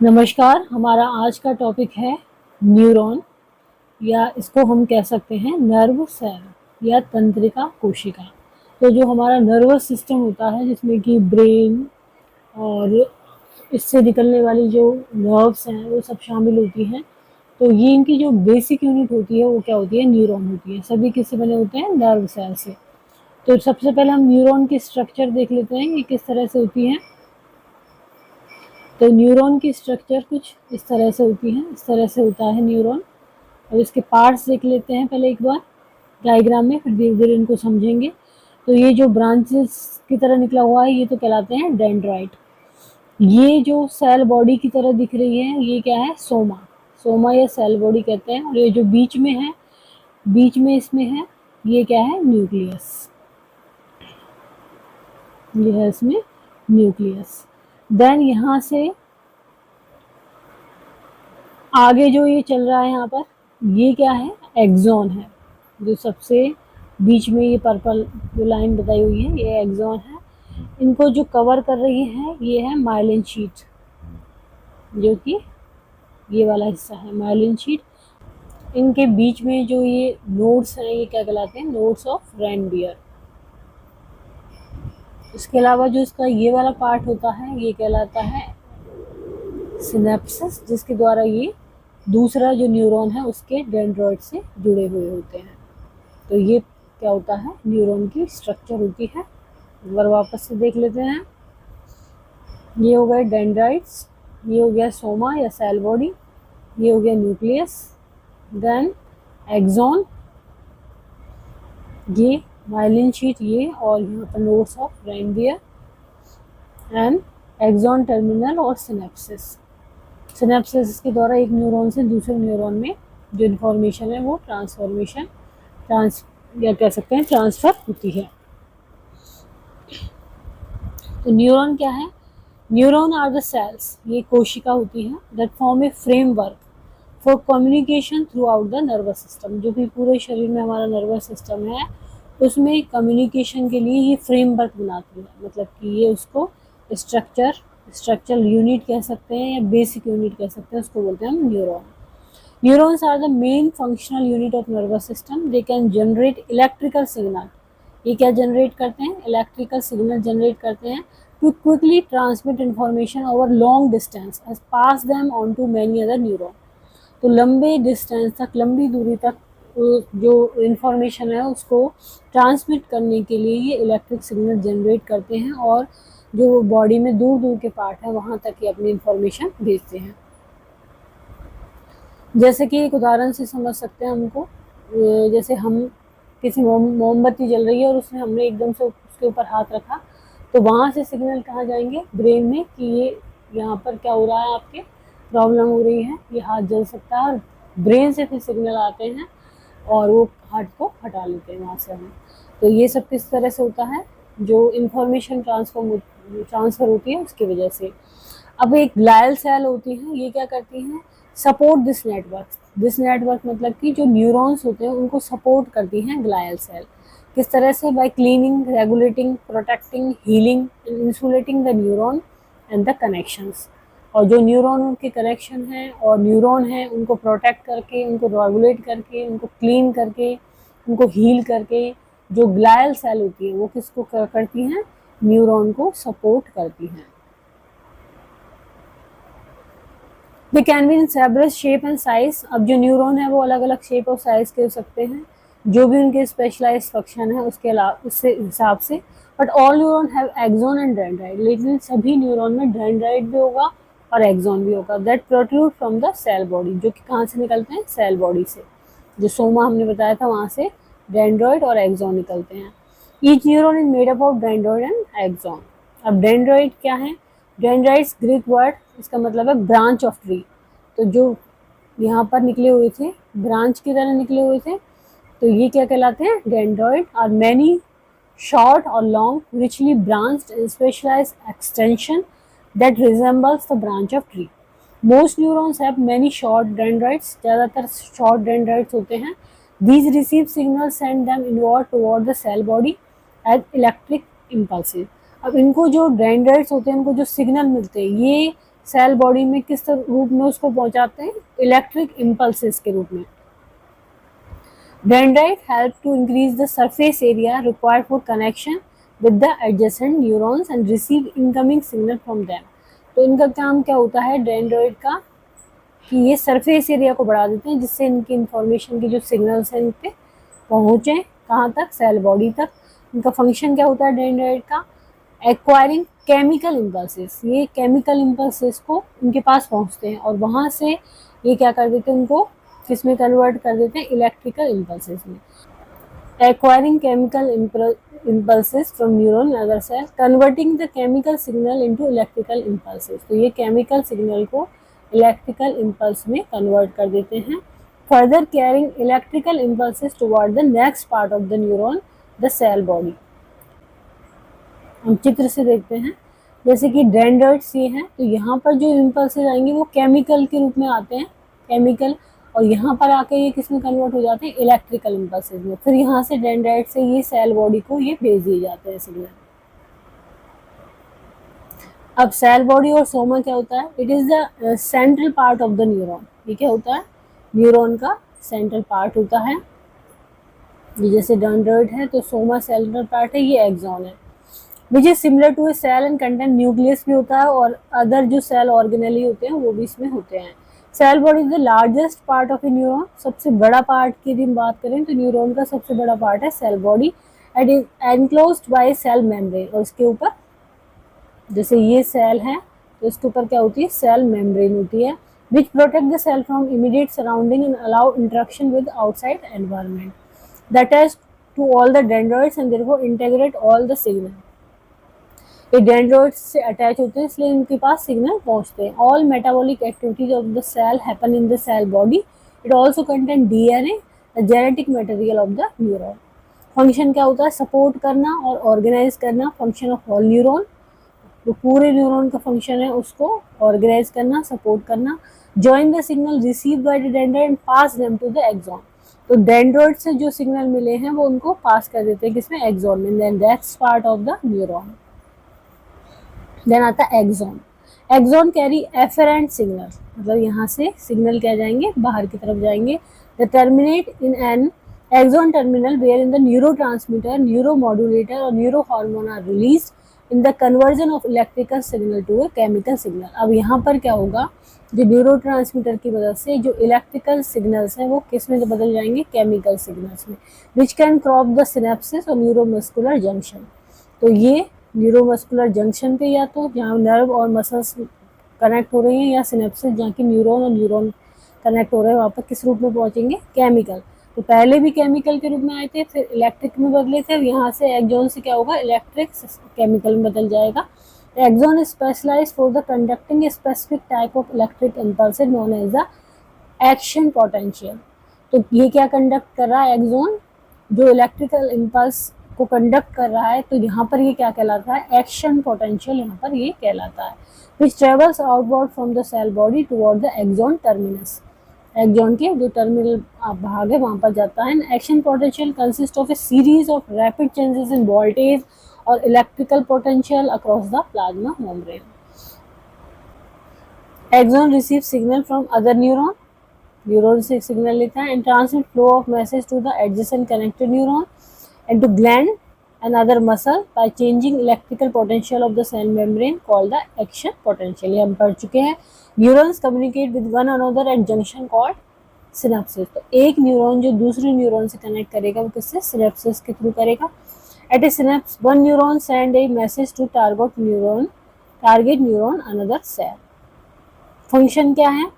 नमस्कार, हमारा आज का टॉपिक है न्यूरॉन या इसको हम कह सकते हैं नर्व सेल या तंत्रिका कोशिका। तो जो हमारा नर्वस सिस्टम होता है जिसमें कि ब्रेन और इससे निकलने वाली जो नर्व्स हैं वो सब शामिल होती हैं। तो ये इनकी जो बेसिक यूनिट होती है वो क्या होती है? न्यूरॉन होती है। सभी किससे बने होते हैं? नर्व सेल से। तो सबसे पहले हम न्यूरॉन की स्ट्रक्चर देख लेते हैं, ये किस तरह से होती है। तो न्यूरॉन की स्ट्रक्चर कुछ इस तरह से होती है, इस तरह से होता है न्यूरॉन। अब इसके पार्ट्स देख लेते हैं पहले एक बार डायग्राम में, फिर धीरे धीरे इनको समझेंगे। तो ये जो ब्रांचेस की तरह निकला हुआ है ये तो कहलाते हैं डेंड्राइट। ये जो सेल बॉडी की तरह दिख रही है ये क्या है? सोमा। सोमा या सेल बॉडी कहते हैं। और ये जो बीच में है, बीच में इसमें है, ये क्या है? न्यूक्लियस। ये है इसमें न्यूक्लियस। देन यहाँ से आगे जो ये चल रहा है यहाँ पर, ये क्या है? एक्सॉन है। जो सबसे बीच में ये पर्पल जो लाइन बताई हुई है ये एक्सॉन है। इनको जो कवर कर रही है ये है माइलिन शीट, जो कि ये वाला हिस्सा है माइलिन शीट। इनके बीच में जो ये नोड्स हैं ये क्या कहलाते हैं? Nodes of Ranvier. इसके अलावा जो इसका ये वाला पार्ट होता है ये कहलाता है सिनेप्सिस, जिसके द्वारा ये दूसरा जो न्यूरॉन है उसके डेंड्रॉइड से जुड़े हुए होते हैं। तो ये क्या होता है? न्यूरॉन की स्ट्रक्चर होती है। एक बार वापस से देख लेते हैं। ये हो गए डेंड्राइट्स, ये हो गया सोमा या सेल बॉडी, ये हो गया न्यूक्लियस, देन एक्सॉन, ये माइलिन शीट, ये और यहाँ पर nodes of Ranvier and axon terminal और सिनेप्सिस। सिनेप्सिस के द्वारा एक न्यूरॉन से दूसरे न्यूरॉन में जो इन्फॉर्मेशन है वो या कह सकते हैं ट्रांसफ़र होती है। तो न्यूरॉन क्या है? न्यूरॉन आर द सेल्स, ये कोशिका होती है, that form A framework for communication through out the nervous system. जो भी पूरे शरीर में हमारा नर्वस सिस्टम है उसमें कम्युनिकेशन के लिए ये फ्रेमवर्क बनाती है। मतलब कि ये उसको स्ट्रक्चरल यूनिट कह सकते हैं या बेसिक यूनिट कह सकते हैं, उसको बोलते हैं हम neuron. Neurons are the main functional unit of nervous system. They can generate electrical signal. ये क्या जनरेट करते हैं? इलेक्ट्रिकल सिग्नल जनरेट करते हैं to quickly transmit information over long distance as pass them on to many other neuron. तो लंबे distance तक, लंबी दूरी तक जो इंफॉर्मेशन है उसको ट्रांसमिट करने के लिए ये इलेक्ट्रिक सिग्नल जनरेट करते हैं और जो बॉडी में दूर दूर के पार्ट है वहाँ तक ये अपनी इंफॉर्मेशन भेजते हैं। जैसे कि एक उदाहरण से समझ सकते हैं हमको, जैसे हम किसी मोमबत्ती जल रही है और उसमें हमने एकदम से उसके ऊपर हाथ रखा, तो वहाँ से सिग्नल कहाँ जाएंगे? ब्रेन में, कि ये यहाँ पर क्या हो रहा है, आपके प्रॉब्लम हो रही है, ये हाथ जल सकता है। और ब्रेन से फिर सिग्नल आते हैं और वो हाथ को हटा लेते हैं वहाँ से हम। तो ये सब किस तरह से होता है? जो इंफॉर्मेशन ट्रांसफ़र होती है उसकी वजह से। अब एक ग्लायल सेल होती है, ये क्या करती हैं? Support this network. This network मतलब कि जो न्यूरॉन्स होते हैं उनको सपोर्ट करती हैं ग्लायल सेल। किस तरह से? Bye cleaning, regulating, protecting, healing and insulating the neuron and the connections. और जो न्यूरॉन उनके कनेक्शन हैं और न्यूरॉन हैं उनको प्रोटेक्ट करके, उनको रेगुलेट करके, उनको क्लीन करके, उनको हील करके, जो ग्लायल सेल होती है वो किसको करती हैं? न्यूरॉन को सपोर्ट करती हैं। They can be in several shape and size. अब जो न्यूरॉन है वो अलग अलग शेप और साइज के हो सकते हैं, जो भी उनके स्पेशलाइज फंक्शन है उसके अलावा उससे हिसाब से। But all neuron have axon and dendrite. लेकिन सभी न्यूरॉन में डेंड्राइट भी होगा और एक्सॉन भी होगा, that protrude from the cell body, जो कि कहाँ से निकलते हैं? सेल बॉडी से। जो सोमा हमने बताया था वहाँ से डेंड्राइट और एक्सॉन निकलते हैं। Each neuron is made up of dendrite and axon. अब डेंड्राइट क्या है? डेंड्राइट्स ग्रीक वर्ड, इसका मतलब है ब्रांच ऑफ ट्री। तो जो यहाँ पर निकले हुए थे ब्रांच की तरह निकले हुए थे, तो ये क्या कहलाते हैं? डेंड्राइट। आर मैनी शॉर्ट और long richly branched and specialised extension that resembles the branch of tree. Most neurons have many short dendrites. ज़्यादातर शॉर्ट डेंड्राइट्स होते हैं। These receive signal send them inward toward the cell body as electric impulsive. अब इनको जो dendrites होते हैं इनको जो सिग्नल मिलते हैं ये सेल बॉडी में किस रूप में उसको पहुंचाते हैं, इलेक्ट्रिक इम्पल्सेस के रूप में। Dendrite help to increase the surface area required for connection with the adjacent neurons and receive incoming signal from them। तो इनका काम क्या होता है डेंड्राइट का, कि ये सरफेस एरिया को बढ़ा देते हैं जिससे इनकी इंफॉर्मेशन की जो सिग्नल्स हैं इन पे पहुँचे, कहाँ तक, सेल बॉडी तक। इनका फंक्शन क्या होता है डेंड्राइट का, एक्वायरिंग केमिकल इम्पल्सेस, ये केमिकल इम्पल्सेस को इनके पास पहुँचते हैं और वहाँ से ये क्या कर देते हैं, उनको किसमें कन्वर्ट कर देते हैं, इलेक्ट्रिकल इम्पल्सेस में। Acquiring chemical impulses from neuron other cell converting the chemical signal into electrical impulses. तो ये केमिकल सिग्नल को इलेक्ट्रिकल इम्पल्स में कन्वर्ट कर देते हैं। Further carrying electrical impulses toward the next part of the neuron, the cell body. हम चित्र से देखते हैं, जैसे कि डेंड्राइट्स ये हैं, तो यहाँ पर जो इम्पल्सेस आएंगे वो केमिकल के रूप में आते हैं, केमिकल, और यहाँ पर आके ये किसमें कन्वर्ट हो जाते हैं, इलेक्ट्रिकल इम्पल्सेस में। फिर यहाँ से डेंड्राइट से ये सेल बॉडी को ये भेज दिए जाते हैं सिग्नल। अब सेल बॉडी और सोमा क्या होता है, it is the central part of the neuron. ये क्या होता है, न्यूरॉन का सेंट्रल पार्ट होता है। ये जैसे डेंड्राइट है तो सोमा सेंट्रल पार्ट है, ये एक्सॉन है। Which is similar to a cell and content nucleus भी होता है और अदर जो सेल ऑर्गेनेली होते हैं वो भी इसमें होते हैं। Cell body is the largest part of a neuron, सबसे बड़ा पार्ट की यदि हम बात करें तो न्यूरॉन का सबसे बड़ा पार्ट है cell body. It is enclosed by cell membrane, और इसके ऊपर जैसे ये सेल है तो इसके ऊपर क्या होती है, सेल मेम्ब्रेन होती है, which protect the cell from immediate surrounding and allow interaction with outside environment. That attach to all the dendrites and therefore integrate all the signal. ये डेंड्राइट्स से अटैच होते हैं इसलिए इनके पास सिग्नल पहुंचते हैं। All metabolic activities of the cell happen in the cell body. It also contain DNA, the genetic material of the neuron. Function क्या होता है, सपोर्ट करना और ऑर्गेनाइज करना। फंक्शन ऑफ होल न्यूरॉन, तो पूरे न्यूरॉन का फंक्शन है उसको ऑर्गेनाइज करना, सपोर्ट करना। Join the signal receive by the dendrite and pass them to the axon. तो डेंड्राइट से जो सिग्नल मिले हैं वो उनको पास कर देते हैं किसमें, एक्सॉन में। Then that's part of the neuron. Then आता है axon. Axon carry efferent signal, मतलब यहाँ से सिग्नल क्या जाएंगे, बाहर की तरफ जाएंगे। The terminate in an axon terminal where in the neurotransmitter, neuromodulator और neuro hormone are release in the conversion of electrical signal to a chemical signal. अब यहाँ पर क्या होगा, जो न्यूरोट्रांसमीटर की वजह से जो इलेक्ट्रिकल सिग्नल्स हैं वो किस में बदल जाएंगे, केमिकल सिग्नल्स में, which can crop the synapses और न्यूरोमस्कुलर जंक्शन। तो ये न्यूरोमस्कुलर जंक्शन पे, या तो जहाँ नर्व और मसल्स कनेक्ट हो रही हैं, या सिनेप्सिस जहाँ की न्यूरॉन और न्यूरॉन कनेक्ट हो रहे हैं, वहाँ पर किस रूप में पहुँचेंगे, केमिकल। तो पहले भी केमिकल के रूप में आए थे, फिर इलेक्ट्रिक में बदले थे, यहाँ से एक्सॉन से क्या होगा, इलेक्ट्रिक केमिकल में बदल जाएगा। Axon is specialised for the conducting a specific type of electric impulse known as the action potential. तो ये क्या कंडक्ट कर रहा है, एक्सॉन जो इलेक्ट्रिकल इम्पल्स को कंडक्ट कर रहा है, तो यहाँ पर ये क्या कहलाता है, एक्शन पोटेंशियल यहाँ पर ये कहलाता है। Which travels outward from the cell body toward the axon terminus. Axon के जो टर्मिनल भाग है वहाँ पर जाता है। Action potential consist of a series of rapid changes in voltage और electrical potential across the plasma membrane. Axon receive signal from other neuron, neuron से सिग्नल लेता है, and transmit flow of message to the adjacent connected neuron and to gland and other muscle by changing electrical potential of the cell membrane called the action potential। ये हम पढ़ चुके हैं। Neurons communicate with one another at junction called synapses। तो एक neuron जो दूसरे neuron से कनेक्ट करेगा वो किससे, सिनेप्सिस के थ्रू करेगा। At a synapse, one neuron send a message to target neuron another cell। Function क्या है,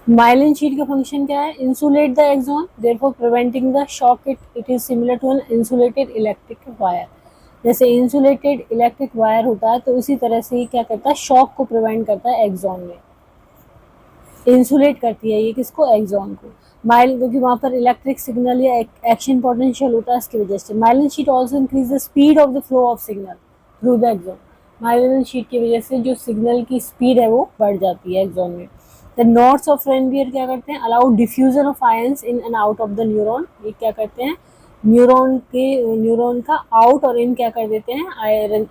माइलिन शीट का फंक्शन क्या है, insulate the axon, therefore preventing the shock. It is similar to an insulated electric wire. जैसे insulated electric wire होता है तो उसी तरह से ये क्या करता है, शॉक को प्रिवेंट करता है एक्सॉन में, इंसुलेट करती है ये किसको, एक्सॉन को। माइल, क्योंकि वहाँ पर इलेक्ट्रिक सिग्नल या एक्शन पोटेंशियल होता है इसकी वजह से। Myelin sheath also increase the speed of the flow of signal through the axon. Myelin sheath की वजह से जो सिग्नल की स्पीड है वो बढ़ जाती है एक्सॉन में। द नोड्स ऑफ फ्रेंबियर क्या करते हैं, allow diffusion of ions in and out of the neuron. ये क्या करते हैं, न्यूरॉन का आउट और इन क्या कर देते हैं,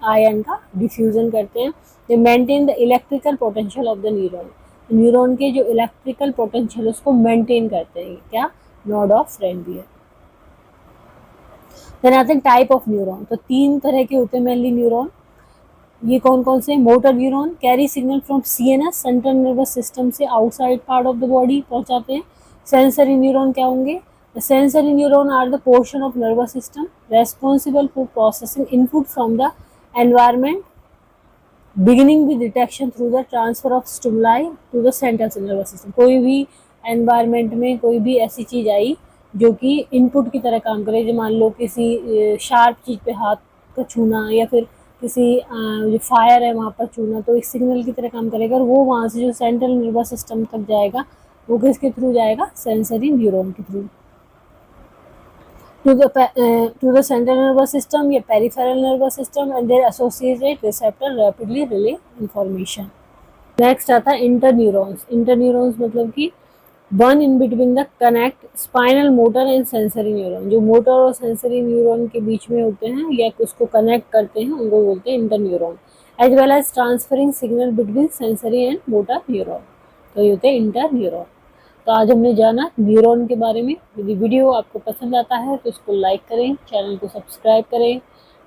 आयन का डिफ्यूजन करते हैं। दे maintain the electrical potential of the neuron, neuron के जो इलेक्ट्रिकल पोटेंशियल उसको मेंटेन करते हैं, क्या, नोड ऑफ फ्रेंबियर। देन आते हैं टाइप ऑफ न्यूरॉन, तो 3 तरह के होते हैं मेनली न्यूरॉन। ये कौन कौन से, motor neuron carry signal from CNS central nervous system से outside part of the body पहुंचाते हैं। सेंसरी न्यूरॉन क्या होंगे, the sensory neuron are the portion of nervous system responsible for processing input from the environment beginning with detection through the transfer of stimuli to the central nervous system. कोई भी environment में कोई भी ऐसी चीज आई जो कि इनपुट की तरह काम करे, जो मान लो किसी शार्प चीज पे हाथ का छूना या फिर किसी जो फायर है वहाँ पर छूना, तो एक सिग्नल की तरह काम करेगा और वो वहाँ से जो सेंट्रल नर्वस सिस्टम तक जाएगा वो किसके थ्रू जाएगा, सेंसरी न्यूरॉन के through. to the central nervous system या peripheral nervous system and their associated receptor rapidly relay information। Next आता है इंटरन्यूरॉन्स। इंटरन्यूरॉन्स मतलब कि one in between the connect spinal motor and sensory neuron, जो motor और sensory neuron के बीच में होते हैं या उसको कनेक्ट करते हैं उनको बोलते हैं interneuron. As well as transferring signal between sensory and motor neuron, तो ये होते हैं इंटरन्यूरॉन। तो आज हमने जाना न्यूरॉन के बारे में। यदि वीडियो आपको पसंद आता है तो इसको लाइक करें, चैनल को सब्सक्राइब करें,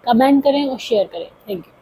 कमेंट करें और शेयर करें। Thank you.